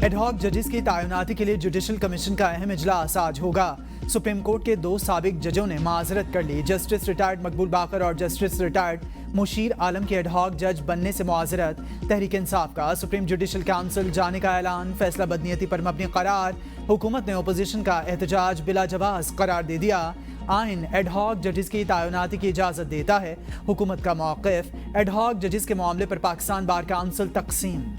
Ad hoc जजेस की तैनाती के लिए जुडिशल कमीशन का अहम इजलास आज होगा। सुप्रीम कोर्ट के 2 साबिक जजों ने माजरत कर ली। जस्टिस रिटायर्ड मकबूल बाकर और जस्टिस रिटायर्ड मुशीर आलम के एड हॉक जज बनने से मुआजरत। तहरीक इंसाफ का सुप्रीम जुडिशल काउंसिल जाने का ऐलान। फैसला बदनीयती पर मबनी करार। हुकूमत ने अपोजिशन का एहतजाज बिला जवाज करार दे दिया। आइन एड हॉक जजेस की तैनाती की इजाज़त देता है। हुकूमत का मौक़िफ़ एड हॉक जजेस के मामले पर पाकिस्तान बार काउंसिल तकसीम।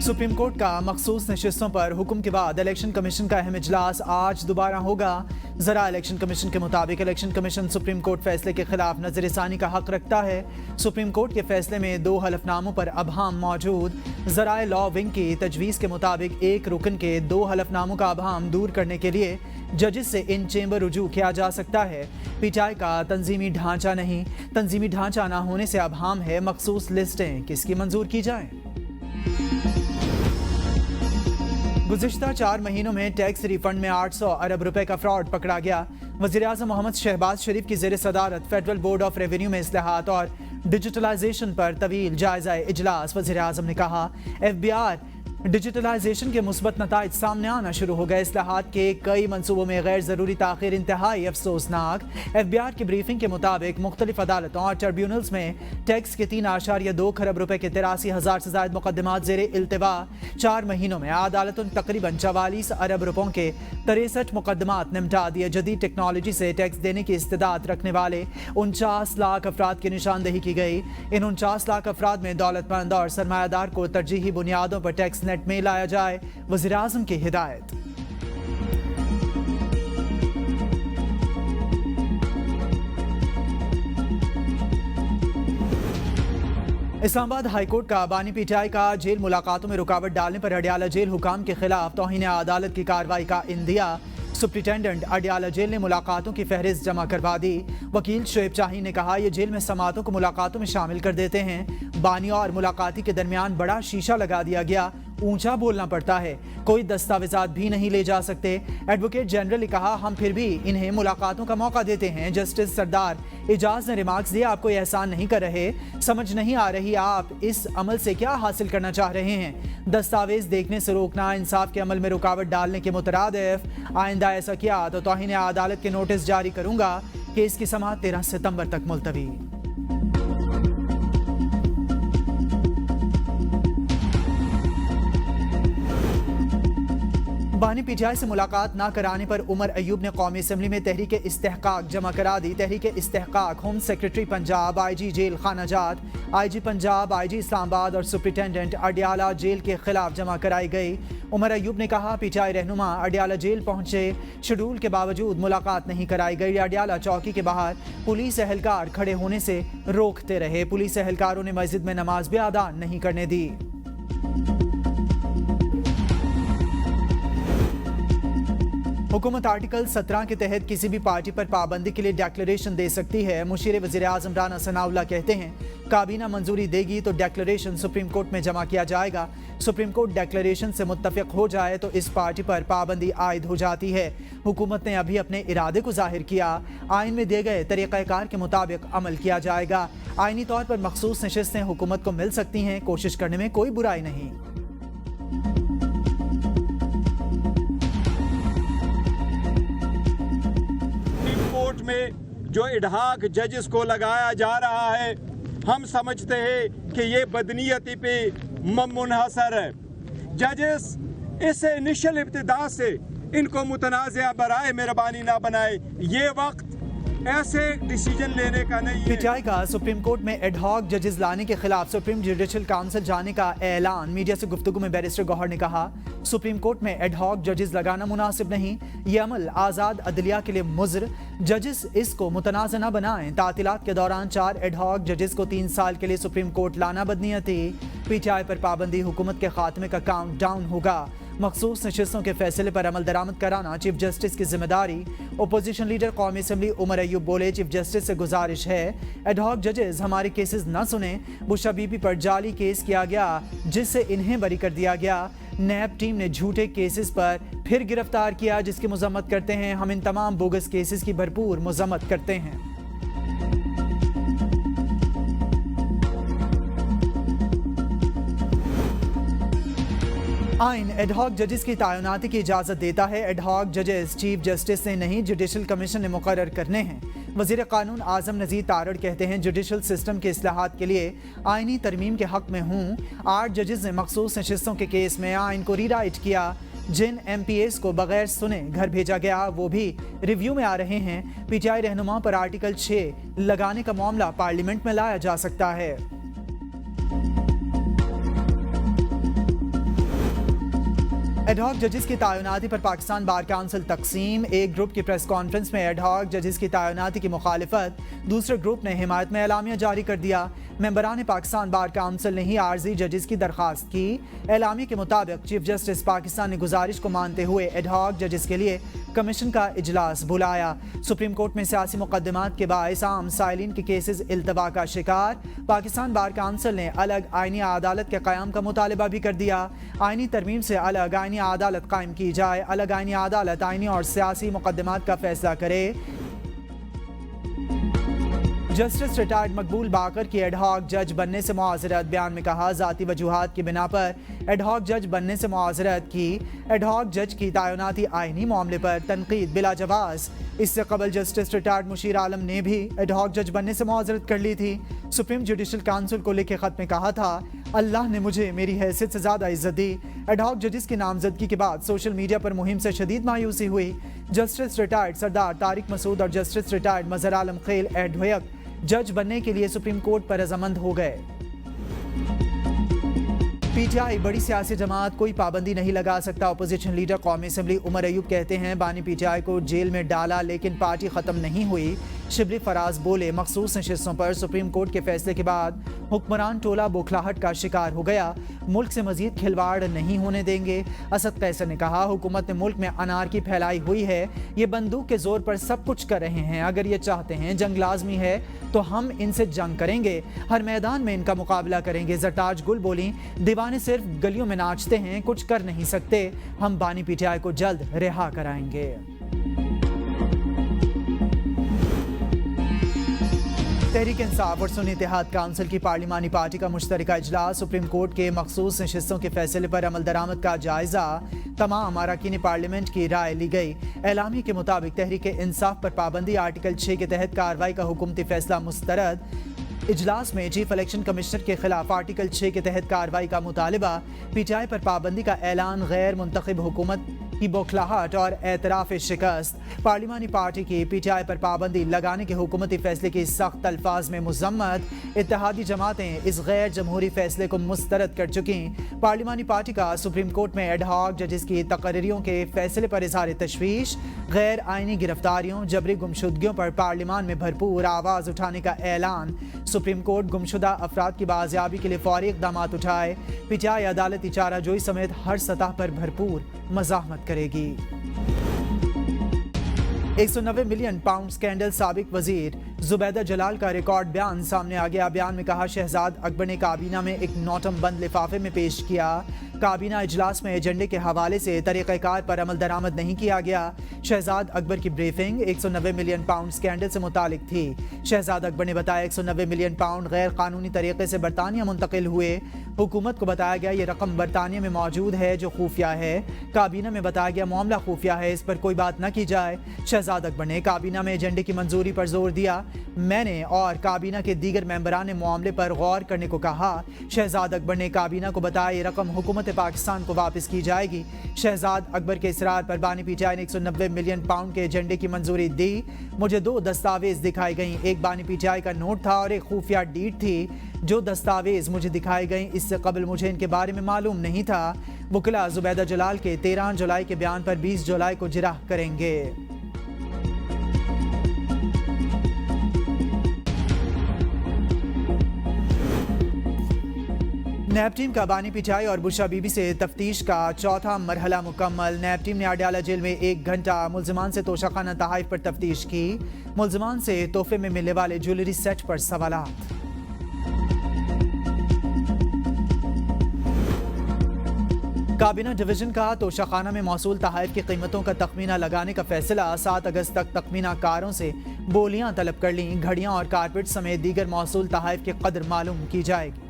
सुप्रीम कोर्ट का मखसूस नशिस्तों पर हुक्म के बाद इलेक्शन कमीशन का अहम इजलास आज दोबारा होगा। ज़रा इलेक्शन कमीशन के मुताबिक इलेक्शन कमीशन सुप्रीम कोर्ट फैसले के खिलाफ नजरसानी का हक रखता है। सुप्रीम कोर्ट के फैसले में 2 हलफनामों पर अबहम मौजूद। ज़रा लॉ विंग की तजवीज़ के मुताबिक एक रुकन के 2 हलफनामों का अबहम दूर करने के लिए जजेस से इन चेंबर रुजू किया जा सकता है। पीटीआई का तंजीमी ढांचा नहीं, तंजीमी ढांचा ना होने से अबहम है। मखसूस लिस्टें किसकी मंजूर की जाएं? गुज़िश्ता 4 महीनों में टैक्स रिफंड में 800 अरब रुपए का फ्रॉड पकड़ा गया। वज़ीर-ए-आज़म मोहम्मद शहबाज शरीफ की ज़ेर सदारत फेडरल बोर्ड ऑफ रेवेन्यू में इस्लाहात और डिजिटलाइजेशन पर तवील जायज़ा इजलास। वज़ीर-ए-आज़म ने कहा FBI डिजिटलाइजेशन के मुस्बत नताइज सामने आना शुरू हो गए। इस्लाहात के कई मनसूबों में गैर ज़रूरी ताख़ीर इंतहाई अफसोसनाक। FBI की ब्रीफिंग के मुताबिक मुख्तलिफ अदालतों और ट्रिब्यूनल्स में टैक्स के 3.2 खरब रुपए के 83,000 से ज़ायद मुकदमात ज़ेर इल्तिवा। 4 महीनों में अदालतों ने तकरीबन 44 अरब रुपयों के 63 मुकदमात निपटा दिए। जदीद टेक्नोलॉजी से टैक्स देने की इस्तेदाद रखने वाले 49 लाख अफराद की निशानदही की गई। इन 49 लाख अफराद में दौलतमंद और सरमायादार को तरजीही बुनियादों पर टैक्स नेट में लाया जाए। वज़ीर-ए-आज़म की हिदायत। इस्लामाबाद हाईकोर्ट का बानी पीटीआई का जेल मुलाकातों में रुकावट डालने पर अडियाला जेल हुकाम के खिलाफ तौहीन अदालत की कार्रवाई का इंदिया। सुप्रिटेंडेंट अडियाला जेल ने मुलाकातों की फहरिस्त जमा करवा दी। वकील शोएब शाही ने कहा यह जेल में समातों को मुलाकातों में शामिल कर देते हैं। बानी और मुलाकाती के दरमियान बड़ा शीशा लगा दिया गया, ऊंचा बोलना पड़ता है, कोई दस्तावेजात भी नहीं ले जा सकते। एडवोकेट जनरल ने कहा हम फिर भी इन्हें मुलाकातों का मौका देते हैं। जस्टिस सरदार इजाज ने रिमार्क्स दिए आप कोई एहसान नहीं कर रहे, समझ नहीं आ रही आप इस अमल से क्या हासिल करना चाह रहे हैं। दस्तावेज देखने से रोकना इंसाफ के अमल में रुकावट डालने के मुतरादिफ। आइंदा ऐसा किया तो तौहीन अदालत के नोटिस जारी करूंगा। केस की समाअत 13 सितंबर तक मुलतवी। बानी पीटीआई से मुलाकात ना कराने पर उमर अयूब ने कौमी असम्बली में तहरीक इस्तेहकाक जमा करा दी। तहरीक इस्तेहकाक home secretary Punjab, IG jail खानाजात, IG पंजाब, IG इस्लामाबाद और सुप्रिटेंडेंट अडियाला जेल के खिलाफ जमा कराई गई। उमर अयूब ने कहा पीटीआई रहनुमा अडियाला जेल पहुंचे, शेड्यूल के बावजूद मुलाकात नहीं कराई गई। अडियाला चौकी के बाहर पुलिस एहलकार खड़े होने से रोकते रहे। पुलिस एहलकारों ने मस्जिद में नमाज भी अदा नहीं करने दी। हुकूमत आर्टिकल 17 के तहत किसी भी पार्टी पर पाबंदी के लिए डेक्लेरेशन दे सकती है। मुशीर वज़ीर-ए-आज़म राना सनाउल्लाह कहते हैं काबीना मंजूरी देगी तो डेक्लेरेशन सुप्रीम कोर्ट में जमा किया जाएगा। सुप्रीम कोर्ट डेक्लेरेशन से मुत्तफिक हो जाए तो इस पार्टी पर पाबंदी आयद हो जाती है। हुकूमत ने अभी अपने इरादे को जाहिर किया, आइन में दिए गए तरीक़ाकार के मुताबिक अमल किया जाएगा। आइनी तौर पर मखसूस नशिस्तें हुकूमत को मिल सकती हैं, कोशिश करने में कोई बुराई नहीं। में जो इडहाक जजेस को लगाया जा रहा है, हम समझते हैं कि ये बदनीयती पे मुनहसर है। जजेस इस इनिशियल इब्तिदा से इनको मुतनाज़िया बराए मेहरबानी ना बनाए। ये वक्त ऐसे डिसीजन लेने का नहीं है। पीटीआई का सुप्रीम कोर्ट में एड हॉक जजेस लाने के खिलाफ सुप्रीम जुडिशल काउंसिल जाने का ऐलान। मीडिया से गुफ्तगू में बैरिस्टर गौहर ने कहा सुप्रीम कोर्ट में एड हॉक जजेस लगाना मुनासिब नहीं, ये अमल आज़ाद अदलिया के लिए मुज़र। जजेस इसको मुतनाज़ न बनाएं। तातीलात के दौरान 4 एड हॉक जजेस को 3 साल के लिए सुप्रीम कोर्ट लाना बदनीयती। पीटीआई पर पाबंदी हुकूमत के खात्मे का काउंट डाउन होगा। मखसूस नशिस्तों के फैसले पर अमल दरामद कराना चीफ जस्टिस की जिम्मेदारी। अपोजिशन लीडर कौमी असम्बली उमर अयूब बोले चीफ जस्टिस से गुजारिश है एड हॉक जजेस हमारे केसेस न सुने। बुशा बीबी पर जाली केस किया गया जिससे इन्हें बरी कर दिया गया। नैब टीम ने झूठे केसेस पर फिर गिरफ्तार किया जिसकी मजम्मत करते हैं। हम इन तमाम बोगस केसेस की भरपूर मजम्मत करते हैं। आइन एडहॉक जजेस की तैनाती की इजाज़त देता है। एडहॉक जजेस चीफ जस्टिस ने नहीं, जुडिशल कमीशन ने मुकर्रर करने हैं। वज़ीर कानून आज़म नज़ीर तारड़ कहते हैं, जुडिशल सिस्टम के इस्लाहात के लिए आइनी तरमीम के हक़ में हूँ। 8 जजेस ने मखसूस नशिस्तों के केस में आइन को रीराइट किया। जिन MPAs को बगैर सुने घर भेजा गया वो भी रिव्यू में आ रहे हैं। PTI रहनुमा पर आर्टिकल 6 लगाने का मामला पार्लियामेंट में लाया जा सकता है। एडहॉक जजेस की तैनाती पर पाकिस्तान बार काउंसिल तकसीम। एक ग्रुप की प्रेस कॉन्फ्रेंस में एडहॉक जजेस की तैनाती की मुखालिफत, दूसरे ग्रुप ने हिमायत में एलामिया जारी कर दिया। मेंबरान पाकिस्तान बार काउंसिल ने ही आर्जी जजेस की दरख्वास्त की। एलामिया के मुताबिक चीफ जस्टिस पाकिस्तान ने गुजारिश को मानते हुए एडहॉक जजेस के लिए कमीशन का इजलास बुलाया। सुप्रीम कोर्ट में सियासी मुकदमात के बाइस आम साइलिन के केसेस इल्तवा का शिकार। पाकिस्तान बार काउंसिल ने अलग आइनी अदालत के क़याम का मुतालबा भी कर दिया। आइनी तरमीम से अलग आइनी अदालत कायम की जाए। अलग आइनी अदालत आइनी और सियासी मुकदमात का फैसला करे। जस्टिस रिटायर्ड मकबूल बाकर की एडहॉक जज बनने से मुआज़रत। बयान में कहा, ज़ाती वजूहात की बिना पर एडहॉक जज बनने से मुआज़रत की। एडहॉक जज की तैनाती आइनी मामले पर तनकीद बिला जवाज़। इससे कबल जस्टिस रिटायर्ड मुशीर आलम ने भी एडहॉक जज बनने से मुआज़रत कर ली थी। सुप्रीम जुडिशल काउंसिल को लिखे खत में कहा था, अल्लाह ने मुझे मेरी हैसियत से ज़्यादा इज्जत दी। एडहॉक जजेस की नामजदगी के बाद सोशल मीडिया पर मुहिम से शदीद मायूसी हुई। जस्टिस रिटायर्ड सरदार तारिक मसूद और जस्टिस रिटायर्ड मजहर आलम खेल एडवोकेट जज बनने के लिए सुप्रीम कोर्ट पर रजामंद हो गए। PTI बड़ी सियासी जमात कोई पाबंदी नहीं लगा सकता। अपोजिशन लीडर कौमी असम्बली उमर अयूब कहते हैं, बानी PTI को जेल में डाला लेकिन पार्टी ख़त्म नहीं हुई। शिबली फराज बोले, मखसूस नशिस्तों पर सुप्रीम कोर्ट के फैसले के बाद हुक्मरान टोला बौखलाहट का शिकार हो गया। मुल्क से मजीद खिलवाड़ नहीं होने देंगे। असद कैसर ने कहा, हुकूमत ने मुल्क में अनारकी फैलाई हुई है। ये बंदूक के जोर पर सब कुछ कर रहे हैं। अगर ये चाहते हैं जंग लाजमी है तो हम इनसे जंग करेंगे, हर मैदान में इनका मुकाबला करेंगे। जरताज गुल बोली, दीवाने सिर्फ गलियों में नाचते हैं, कुछ कर नहीं सकते। हम बानी PTI को जल्द रिहा कराएंगे। तहरीक इंसाफ और सुन्नी इत्तेहाद काउंसिल की पार्लिमानी पार्टी का मुश्तरका इजलास। सुप्रीम कोर्ट के मखसूस नशिस्तों के फैसले पर अमल दरामद का जायजा। तमाम अरकान पार्लियामेंट की राय ली गई। एलामी के मुताबिक तहरीक इंसाफ पर पाबंदी, आर्टिकल 6 के तहत कार्रवाई का हुकूमती फैसला मुस्तरद। इजलास में चीफ इलेक्शन कमिश्नर के खिलाफ आर्टिकल 6 के तहत कार्रवाई का मुतालबा। PTI पर पाबंदी का ऐलान, गैर मुंतखब हुकूमत की बौखलाहट और एतराफ़ शिकस्त। पार्लिमानी पार्टी की PTI पर पाबंदी लगाने के हुकूमती फैसले की सख्त अल्फाज में मुज़म्मत। इत्तेहादी जमातें इस गैर जमहूरी फैसले को मुस्तरद कर चुकी। पार्लिमानी पार्टी का सुप्रीम कोर्ट में एडहॉक जजेस की तकरीरों के फैसले पर इज़हार तशवीश। गैर आइनी गिरफ्तारियों, जबरी गुमशुदगियों पर पार्लियामान में भरपूर आवाज़ उठाने का ऐलान। सुप्रीम कोर्ट गुमशुदा अफराद की बाजियाबी के लिए फौरी इक़दाम उठाए। PTI अदालती चाराजोई समेत हर सतह पर भरपूर मज़ाहमत करेगी। 190 मिलियन पाउंड स्कैंडल। साबिक वजीर जुबैदा जलाल का रिकॉर्ड बयान सामने आ गया। बयान में कहा, शहजाद अकबर ने काबीना में एक नोटम बंद लिफाफे में पेश किया। काबीना इजलास में एजेंडे के हवाले से तरीक़ेकार पर अमल दरामद नहीं किया गया। शहजाद अकबर की ब्रीफिंग 190 मिलियन पाउंड स्कैंडल से मुतालिक थी। शहजाद अकबर ने बताया 190 मिलियन पाउंड गैर कानूनी तरीके से बरतानिया मुंतकिल हुए। हुकूमत को बताया गया ये रकम बरतानिया में मौजूद है जो खुफिया है। काबीना में बताया गया मामला खुफिया है, इस पर कोई बात न की जाए। शहजाद अकबर ने काबीना में एजेंडे की मंजूरी पर जोर दिया। मैंने और काबीना के दीगर मेंबरान ने मामले पर गौर करने को कहा। शहजाद अकबर ने काबीना को बताया ये रकम हुकूमत पाकिस्तान को वापस की जाएगी। शहजाद अकबर के इसरार पर बानी PTI ने 190 मिलियन पाउंड के एजेंडे की मंजूरी दी। मुझे 2 दस्तावेज दिखाई गई, एक बानी PTI का नोट था और एक खुफिया डीड थी। जो दस्तावेज मुझे दिखाई गई इससे कबल मुझे इनके बारे में मालूम नहीं था। वकील जुबैदा जलाल के 13 जुलाई के बयान पर 20 जुलाई को जिरह करेंगे। नैब टीम का बानी PTI और बुशरा बीबी से तफ्तीश का चौथा मरहला मुकम्मल। नैब टीम ने अडयाला जेल में 1 घंटा मुल्जिमान से तोशाखाना तहाइफ पर तफ्तीश की। मुल्जिमान से तोहफे में मिलने वाले ज्वेलरी सेट पर सवालात। काबीना डिवीजन का तोशाखाना में मौसूल तहाइफ की कीमतों का तखमीना लगाने का फैसला। 7 अगस्त तक तखमीना कारों से बोलियां तलब कर लीं। घड़ियां और कारपेट समेत दीगर मौसूल तहाइफ की कदर मालूम की जाएगी।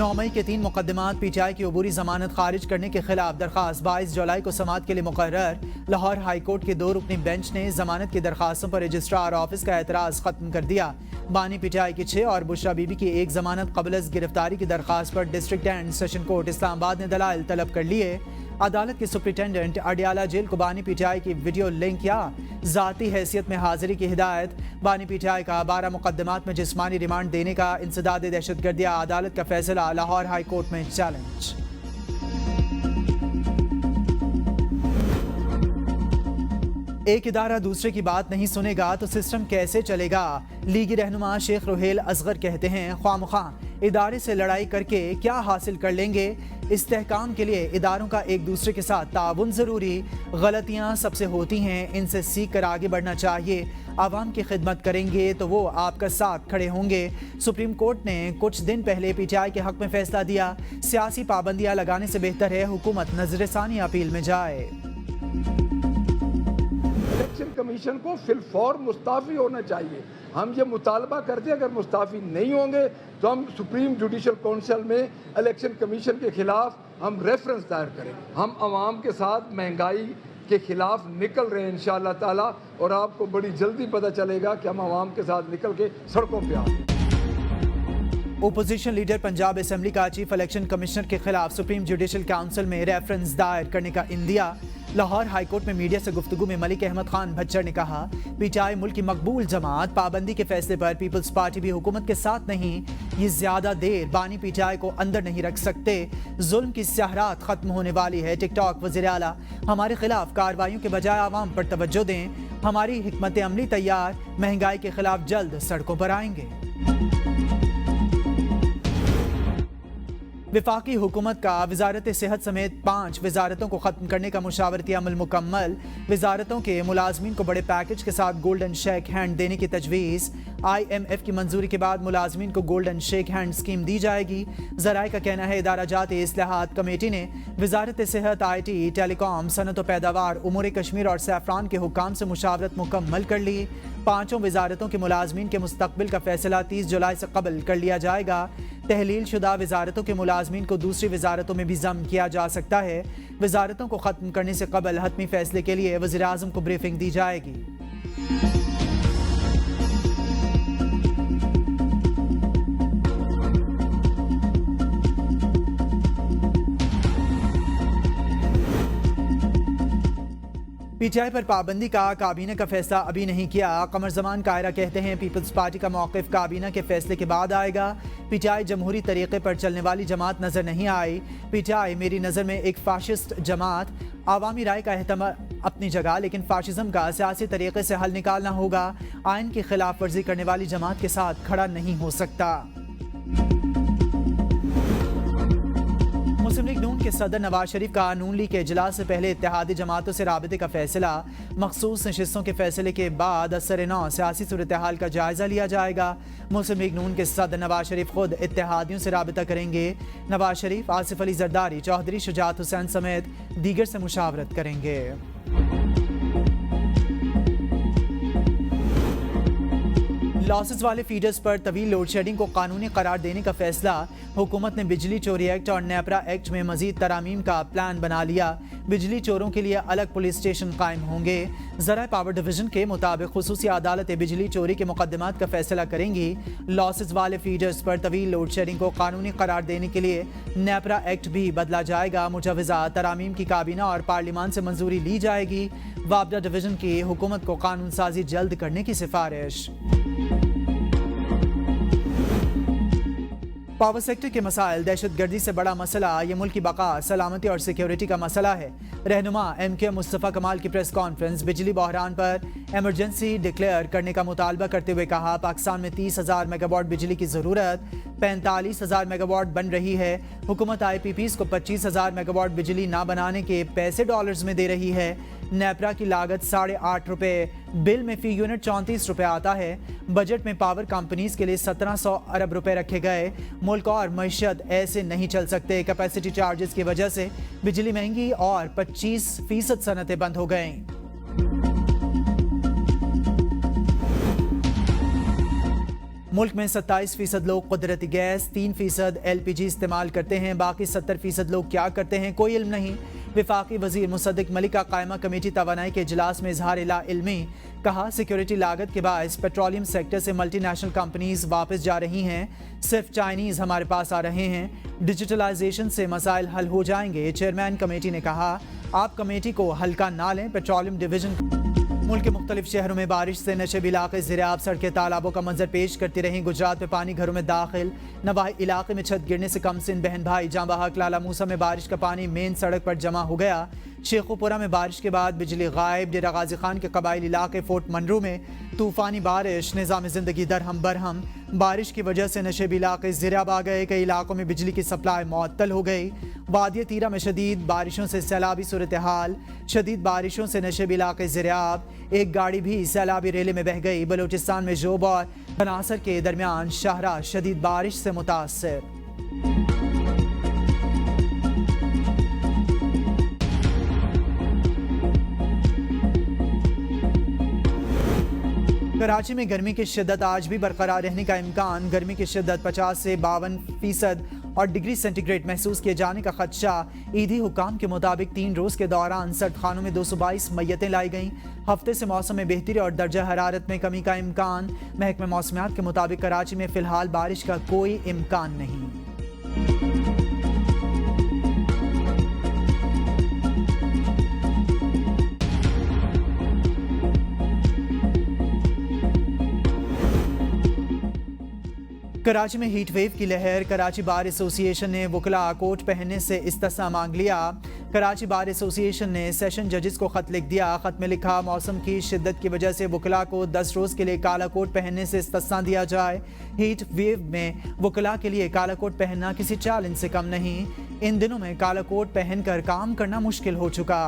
9 मई के 3 मुकदमात पीटीआई की अबूरी जमानत खारिज करने के खिलाफ दरखास्त 22 जुलाई को समाअत के लिए मुकर्रर। लाहौर हाई कोर्ट के 2 रुकनी बेंच ने जमानत की दरखास्तों पर रजिस्ट्रार ऑफिस का एतराज खत्म कर दिया। बानी पीटीआई की 6 और बुशरा बीबी की 1 जमानत कबल गिरफ्तारी की दरखास्त पर district and session court Islamabad ने दलाइल तलब कर लिए। अदालत के सुप्रिंटेंडेंट अडियाला जेल को बानी पीटीआई की वीडियो लिंक या जाती हैसियत में हाजिरी की हिदायत। बानी पीटीआई का 12 मुकदमात में जिस्मानी रिमांड देने का इंसदाद दहशतगर्दी। अदालत का फैसला लाहौर हाई कोर्ट में चैलेंज। एक इदारा दूसरे की बात नहीं सुनेगा तो सिस्टम कैसे चलेगा? लीगी रहनुमा शेख रोहेल असगर कहते हैं, ख्वामख्वाह इदारे से लड़ाई करके क्या हासिल कर लेंगे? इस्तेहकाम के लिए इदारों का एक दूसरे के साथ ताउन ज़रूरी। गलतियाँ सबसे होती हैं, इनसे सीख कर आगे बढ़ना चाहिए। आवाम की खिदमत करेंगे तो वो आपका साथ खड़े होंगे। सुप्रीम कोर्ट ने कुछ दिन पहले पीटीआई के हक में फैसला दिया। सियासी पाबंदियाँ लगाने से बेहतर है हुकूमत नजरसानी अपील में जाए। इलेक्शन कमीशन को फिलफौर मुस्ताफ़ी होना चाहिए। हम ये मुतालबा करते हैं, अगर मुस्ताफ़ी नहीं होंगे तो हम सुप्रीम जुडिशल काउंसिल में इलेक्शन कमीशन के खिलाफ हम रेफरेंस दायर करेंगे। हम आवाम के साथ महंगाई के खिलाफ निकल रहे हैं इंशाअल्लाह ताला, और आपको बड़ी जल्दी पता चलेगा कि हम आवाम के साथ निकल के सड़कों पे आए। ओपोजिशन लीडर पंजाब असेंबली का चीफ इलेक्शन कमिश्नर के खिलाफ सुप्रीम जुडिशल काउंसिल में रेफरेंस दायर करने का इंदिया। लाहौर हाई कोर्ट में मीडिया से गुफ्तगू में मलिक अहमद खान भच्चर ने कहा, पीटीआई मुल्क की मकबूल जमात, पाबंदी के फैसले पर पीपल्स पार्टी भी हुकूमत के साथ नहीं। ये ज्यादा देर बानी पीटीआई को अंदर नहीं रख सकते। जुल्म की स्याहरात खत्म होने वाली है। टिकटॉक वज़ीर आला, हमारे खिलाफ कार्रवाइयों के बजाय आवाम पर तवज्जो दें। हमारी हिकमत अमली तैयार, महंगाई के खिलाफ जल्द सड़कों पर आएंगे। विफाकी हुकूमत का वजारत सेहत समेत 5 वजारतों को ख़त्म करने का मुशावरती अमल मुकम्मल। वजारतों के मुलाजमीन को बड़े पैकेज के साथ गोल्डन शेक हैंड देने की तजवीज़। IMF की मंजूरी के बाद मुलाजमीन को गोल्डन शेक हैंड स्कीम दी जाएगी। ज़राए का कहना है इदारा जाती इस्लाहात कमेटी ने वजारत सेहत, IT, टेलीकॉम, सनत व पैदावार, उमूर कश्मीर और सैफरान के हुक्काम से मुशावरत मुकम्मल कर ली। 5 वजारतों के मुलाजमीन के मुस्तकबिल का फैसला 30 जुलाई से कबल कर लिया जाएगा। तहलील शुदा वजारतों के मुलाजमीन को दूसरी वजारतों में भी जम किया जा सकता है। वजारतों को ख़त्म करने से कबल हतमी फैसले के लिए वज़ीर आज़म को ब्रीफिंग दी जाएगी। पीटीआई पर पाबंदी का काबीना का फैसला अभी नहीं किया। कमर जमान कायरा कहते हैं, पीपल्स पार्टी का मौक़िफ़ काबीना के फैसले के बाद आएगा। पीटीआई जमहूरी तरीके पर चलने वाली जमात नज़र नहीं आई। पीटीआई मेरी नज़र में एक फाशिस्ट जमात। आवामी राय का एहतमाम अपनी जगह, लेकिन फाशिज्म का सियासी तरीके से हल निकालना होगा। आइन की खिलाफ वर्जी करने वाली जमात के साथ खड़ा नहीं हो सकता। मुस्लिम लीग नून के सदर नवाज शरीफ का नून लीग के इजलास से पहले इत्तेहादी जमातों से राबते का फैसला। मखसूस नशिस्तों के फैसले के बाद असर-ए-नौ सियासी सूरत हाल का जायजा लिया जाएगा। मुस्लिम लीग नून के सदर नवाज शरीफ खुद इत्तेहादियों से राबता करेंगे। नवाज शरीफ आसिफ अली जरदारी, चौधरी शुजात हुसैन समेत दीगर से मुशावरत करेंगे। लॉसेस वाले फीडर्स पर तवील लोड शेडिंग को कानूनी करार देने का फैसला। हुकूमत ने बिजली चोरी एक्ट और नेपरा एक्ट में मजीद तरामीम का प्लान बना लिया। बिजली चोरों के लिए अलग पुलिस स्टेशन कायम होंगे। ज़राए पावर डिवीजन के मुताबिक खुसूसी अदालतें बिजली चोरी के मुकदमात का फैसला करेंगी। लॉसेस वाले फीडर्स पर तवील लोड शेडिंग को कानूनी करार देने के लिए नेपरा एक्ट भी बदला जाएगा। मुजवज़ा तरामीम की काबीना और पार्लियामान से मंजूरी ली जाएगी। वापडा डिवीजन की हुकूमत को कानून साजी जल्द करने की सिफारिश। पावर सेक्टर के मसाइल, दहशत गर्दी से बड़ा मसला, ये मुल्क की बका, सलामती और सिक्योरिटी का मसला है। रहनुमा MK मुस्तफ़ा कमाल की प्रेस कॉन्फ्रेंस बिजली बहरान पर एमरजेंसी डिक्लेयर करने का मुतालबा करते हुए कहा, पाकिस्तान में 30,000 मेगावाट बिजली की ज़रूरत, 45,000 मेगावाट बन रही है। हुकूमत IPPs को 25,000 मेगावाट बिजली ना बनाने के पैसे डॉलर्स में दे रही है। नेपरा की लागत 8.5 रुपये, बिल में फी यूनिट 34 रुपये आता है। बजट में पावर कंपनीज के लिए 1700 अरब रुपए रखे गए। मुल्क और मईशत ऐसे नहीं चल सकते। कैपेसिटी चार्जेस की वजह से बिजली महंगी और 25% सनतें बंद हो गईं। मुल्क में 27% लोग कुदरती गैस, 3% LPG इस्तेमाल करते हैं, बाकी 70% लोग क्या करते हैं कोई इल्म नहीं। वफाकी वजीर मुसद्दिक मलिक का कायमा कमेटी तवानाई के इजलास में इजहार ला इल्मी, कहा सिक्योरिटी लागत के बायस पेट्रोलियम सेक्टर से मल्टीनेशनल कंपनीज वापस जा रही हैं, सिर्फ चाइनीज हमारे पास आ रहे हैं, डिजिटलाइजेशन से मसाइल हल हो जाएंगे। चेयरमैन कमेटी ने कहा आप कमेटी को हल्का ना लें। पेट्रोलियम डिवीजन मुल्क के मुख्तलिफ शहरों में बारिश से नशेब इलाके ज़रियाब सड़कें तालाबों का मंजर पेश करती रहीं। गुजरात में पानी घरों में दाखिल, नवाही इलाके में छत गिरने से कमसिन बहन भाई जाँ बहक। लाला मूसा में बारिश का पानी मेन सड़क पर जमा हो गया। शेखुपुरा में बारिश के बाद बिजली गायब। डेरा गाजी खान के कबाइल इलाके फोर्ट मनरू में तूफानी बारिश, निज़ाम ज़िंदगी दरहम बरहम। बारिश की वजह से नशेब इलाके ज़रियाब आ गए, कई इलाकों में बिजली की सप्लाई मुअत्तल हो गई। वादिया तीरा में शदीद बारिशों से सैलाबी सूरत हाल, शदीद बारिशों से नशेब इलाके ज़रियाब, एक गाड़ी भी सैलाबी रेले में बह गई। बलूचिस्तान में जोब और बनासर के दरमियान शाहरा शदीद बारिश से मुतासर। कराची में गर्मी की शिद्दत आज भी बरकरार रहने का इम्कान। गर्मी की शिद्दत 50 से 52% और डिग्री सेंटीग्रेड महसूस किए जाने का खदशा। ईदी हुकाम के मुताबिक 3 रोज़ के दौरान सर्द खानों में 222 मैयतें लाई गईं। हफ्ते से मौसम में बेहतरी और दर्जा हरारत में कमी का इम्कान। महकमे मौसमियात के मुताबिक कराची में फ़िलहाल बारिश का कोई इम्कान नहीं। कराची में हीट वेव की लहर। कराची बार एसोसिएशन ने वकला कोट पहनने से इस्तिस्ना मांग लिया। कराची बार एसोसिएशन ने सेशन जजेस को खत लिख दिया। खत में लिखा मौसम की शिद्दत की वजह से वकला को 10 रोज़ के लिए काला कोट पहनने से इस्तिस्ना दिया जाए। हीट वेव में वकला के लिए काला कोट पहनना किसी चैलेंज से कम नहीं। इन दिनों में काला कोट पहनकर काम करना मुश्किल हो चुका।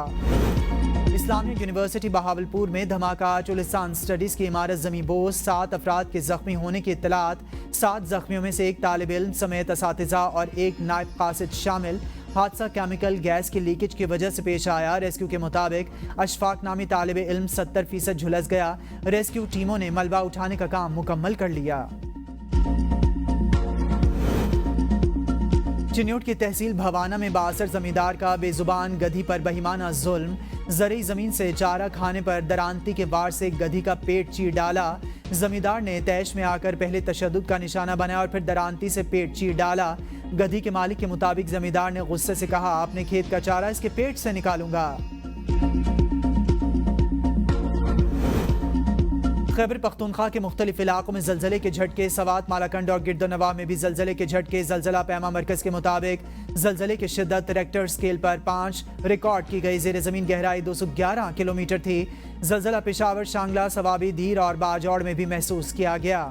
इस्लामिक यूनिवर्सिटी बहावलपुर में धमाका। चुलिस्तान स्टडीज़ की इमारत ज़मी बोस, 7 अफराद के ज़ख्मी होने की इत्तलात। 7 ज़ख्मियों में से एक तालिब इल्म समेत असातिज़ा और एक नायब कासिद शामिल। हादसा केमिकल गैस की लीकेज की वजह से पेश आया। रेस्क्यू के मुताबिक अशफाक नामी तालिब इल्म 70% झुलस गया। रेस्क्यू टीमों ने मलबा उठाने का काम मुकम्मल कर लिया। चिन्योट की तहसील भवाना में बासर जमींदार का बेजुबान गधी पर बहिमाना जुल्म। ज़रई ज़मीन से चारा खाने पर दरांती के वार से गधी का पेट चीर डाला। जमींदार ने तैश में आकर पहले तशद्दुद का निशाना बनाया और फिर दरांती से पेट चीर डाला। गधी के मालिक के मुताबिक जमींदार ने गुस्से से कहा अपने खेत का चारा इसके पेट से निकालूंगा। खैबर पख्तूनख्वा के मुख्तलिफ इलाकों में जलजले के झटके। सवात, मालाकंड और गिरदोनवा में भी जलजले के झटके। जलजला पैमा मरकज के मुताबिक जलजले की शिद्दत रेक्टर स्केल पर 5 रिकॉर्ड की गई। ज़ेर ज़मीन गहराई 211 किलोमीटर थी। जलजला पेशावर, शांगला, सवाबी, धीर और बाजौड़ में भी महसूस किया गया।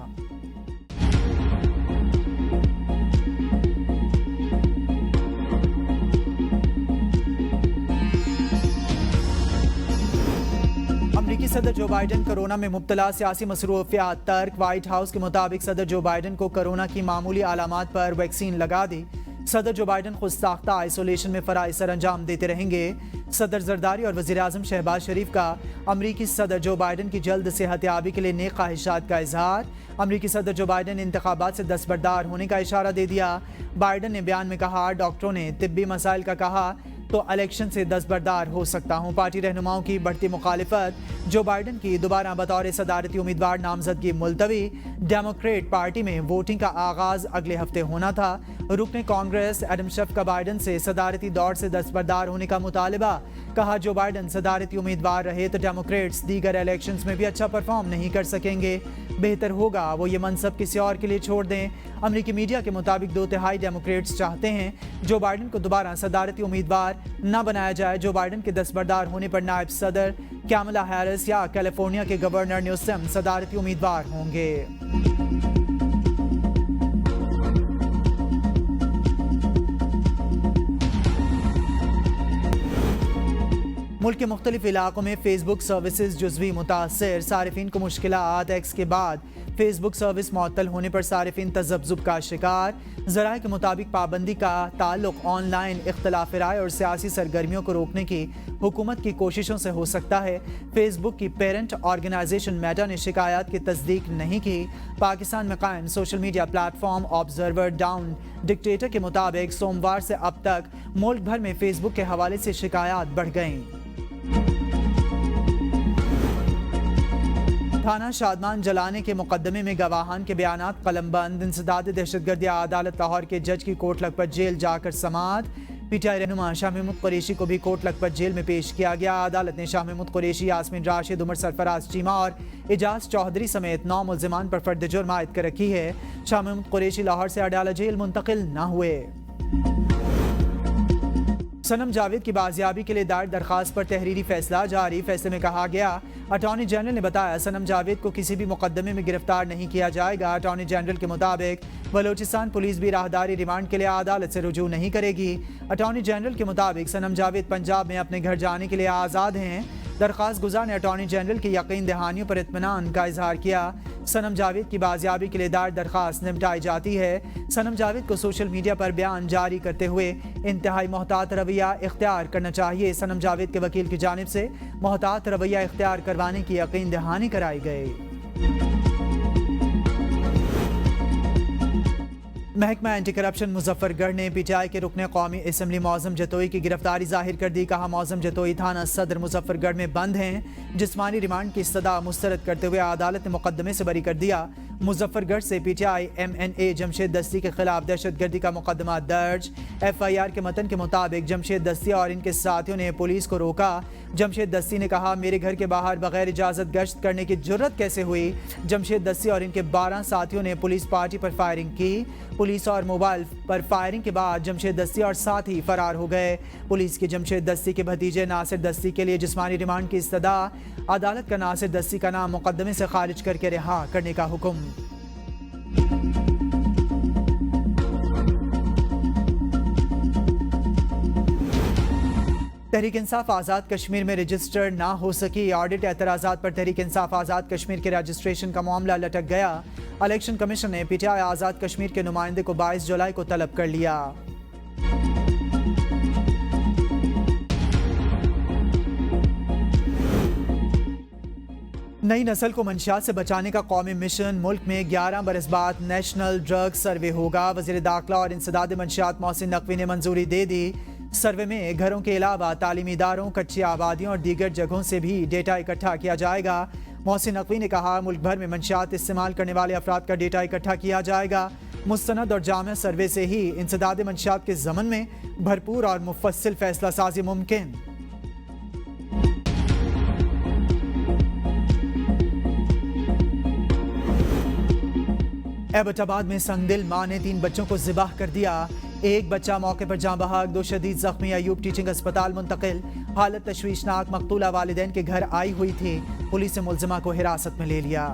अमरीकी सदर जो बाइडन कोरोना में मुब्तला, सियासी मसरूफियात तर्क। व्हाइट हाउस के मुताबिक सदर जो बाइडन को कोरोना की मामूली अलामात पर वैक्सीन लगा दी। सदर जो बाइडन खुद साख्ता आइसोलेशन में फ़राइज़ सर अंजाम देते रहेंगे। सदर जरदारी और वज़ीर आज़म शहबाज शरीफ का अमरीकी सदर जो बाइडन की जल्द सेहतियाबी के लिए नेक ख्वाहिशात का इजहार। अमरीकी सदर जो बाइडन ने इंतखाबात से दस्तबरदार होने का इशारा दे दिया। बाइडन ने बयान में कहा डॉक्टरों ने तिब्बी मसाइल का कहा तो इलेक्शन से दस्तबरदार हो सकता हूँ। पार्टी रहनुमाओं की बढ़ती मुखालिफत। जो बाइडन की दोबारा बतौर सदारती उम्मीदवार नामजदगी मुलतवी। डेमोक्रेट पार्टी में वोटिंग का आगाज अगले हफ्ते होना था। रुकने कांग्रेस एडम शेफ का बाइडन से सदारती दौर से दस्तबरदार होने का मुतालबा। कहा जो बाइडन सदारती उम्मीदवार रहे तो डेमोक्रेट्स दीगर इलेक्शंस में भी अच्छा परफॉर्म नहीं कर सकेंगे। बेहतर होगा वो ये मनसब किसी और के लिए छोड़ दें। अमरीकी मीडिया के मुताबिक 2/3 डेमोक्रेट्स चाहते हैं जो बाइडन को दोबारा सदारती उम्मीदवार न बनाया जाए। जो बाइडन के दस्तबरदार होने पर नायब सदर कैमला हैरिस या कैलिफोर्निया के गवर्नर न्यूसम सदारती उम्मीदवार होंगे। मुल्क ملک کے مختلف علاقوں میں فیس بک سروسز جزوی متاثر، صارفین کو مشکلات، ایکس کے بعد فیس بک سروس معطل ہونے پر صارفین تذبذب کا شکار۔ ذرائع کے مطابق پابندی کا تعلق آن لائن اختلاف رائے اور سیاسی سرگرمیوں کو روکنے کی حکومت کی کوششوں سے ہو سکتا ہے۔ فیس بک کی پیرنٹ آرگنائزیشن میٹا نے شکایات کی تصدیق نہیں کی۔ پاکستان میں قائم social media plate form observer down dictator کے مطابق سوموار سے اب تک ملک بھر میں فیس بک کے حوالے سے شکایات بڑھ گئیں۔ تھانہ شادمان جلانے کے مقدمے میں گواہان کے بیانات قلم بند۔ انسداد دہشت گردی عدالت لاہور کے جج کی کوٹ لکھپت جیل جا کر سماعت۔ پی ٹی آئی رہنما شاہ محمود قریشی کو بھی کوٹ لکھپت جیل میں پیش کیا گیا۔ عدالت نے شاہ محمود قریشی، یاسمین راشد، عمر سرفراز چیمہ اور اعجاز چودھری سمیت 9 ملزمان پر فرد جرم عائد کر رکھی ہے۔ شاہ محمود قریشی لاہور سے اڈیالہ جیل منتقل نہ ہوئے۔ صنم جاوید کی بازیابی کے لیے دائر درخواست پر تحریری فیصلہ جاری۔ فیصلے میں کہا گیا، اٹارنی جنرل نے بتایا صنم جاوید کو کسی بھی مقدمے میں گرفتار نہیں کیا جائے گا۔ اٹارنی جنرل کے مطابق بلوچستان پولیس بھی راہداری ریمانڈ کے لیے عدالت سے رجوع نہیں کرے گی۔ اٹارنی جنرل کے مطابق صنم جاوید پنجاب میں اپنے گھر جانے کے لیے آزاد ہیں۔ درخواست گزار نے اٹارنی جنرل کی یقین دہانیوں پر اطمینان کا اظہار کیا۔ صنم جاوید کی بازیابی کے لیے دائر درخواست نمٹائی جاتی ہے۔ صنم جاوید کو سوشل میڈیا پر بیان جاری کرتے ہوئے انتہائی محتاط رویہ اختیار کرنا چاہیے۔ صنم جاوید کے وکیل کی جانب سے محتاط رویہ اختیار کروانے کی یقین دہانی کرائی گئی۔ محکمہ اینٹی کرپشن مظفر گڑھ نے پی ٹی آئی کے رکن قومی اسمبلی معظم جتوئی کی گرفتاری ظاہر کر دی۔ کہا معظم جتوئی تھانہ صدر مظفر گڑھ میں بند ہیں۔ جسمانی ریمانڈ کی استدعا مسترد کرتے ہوئے عدالت نے مقدمے سے بری کر دیا۔ مظفر گڑھ سے P T I M N A Jamshed Dasti کے خلاف دہشت گردی کا مقدمہ درج۔ ایف آئی آر کے متن کے مطابق جمشید دستی اور ان کے ساتھیوں نے پولیس کو روکا۔ جمشید دستی نے کہا، میرے گھر کے باہر بغیر اجازت گشت کرنے کی جرت کیسے ہوئی؟ جمشید دستی اور ان کے 12 ساتھیوں نے پولیس پارٹی پر فائرنگ کی۔ پولیس اور موبائل پر فائرنگ کے بعد جمشید دستی اور ساتھی فرار ہو گئے۔ پولیس کی جمشید دستی کے بھتیجے ناصر دستی کے لیے جسمانی ریمانڈ کی استدعا۔ عدالت کا ناصر دستی کا نام مقدمے سے خارج کر کے رہا کرنے کا حکم۔ تحریک انصاف آزاد کشمیر میں رجسٹر نہ ہو سکی۔ آڈٹ اعتراضات پر تحریک انصاف آزاد کشمیر کے رجسٹریشن کا معاملہ لٹک گیا۔ الیکشن کمیشن نے پی ٹی آئی آزاد کشمیر کے نمائندے کو 22 جولائی کو طلب کر لیا۔ نئی نسل کو منشیات سے بچانے کا قومی مشن۔ ملک میں 11 برس بعد نیشنل ڈرگ سروے ہوگا۔ وزیر داخلہ اور انسداد منشیات محسن نقوی نے منظوری دے دی۔ سروے میں گھروں کے علاوہ تعلیمی اداروں، کچی آبادیوں اور دیگر جگہوں سے بھی ڈیٹا اکٹھا کیا جائے گا۔ محسن نقوی نے کہا، ملک بھر میں منشیات استعمال کرنے والے افراد کا ڈیٹا اکٹھا کیا جائے گا۔ مستند اور جامع سروے سے ہی انسداد منشیات کے ضمن میں بھرپور اور مفصل فیصلہ سازی ممکن۔ ایبٹ آباد میں سنگ دل ماں نے 3 بچوں کو ذبح کر دیا۔ ایک بچہ موقع پر جاں بحق، 2 شدید زخمی ایوب ٹیچنگ اسپتال منتقل۔ حالت تشویشناک، مقتولہ والدین کے گھر آئی ہوئی تھی۔ پولیس نے ملزمہ کو حراست میں لے لیا۔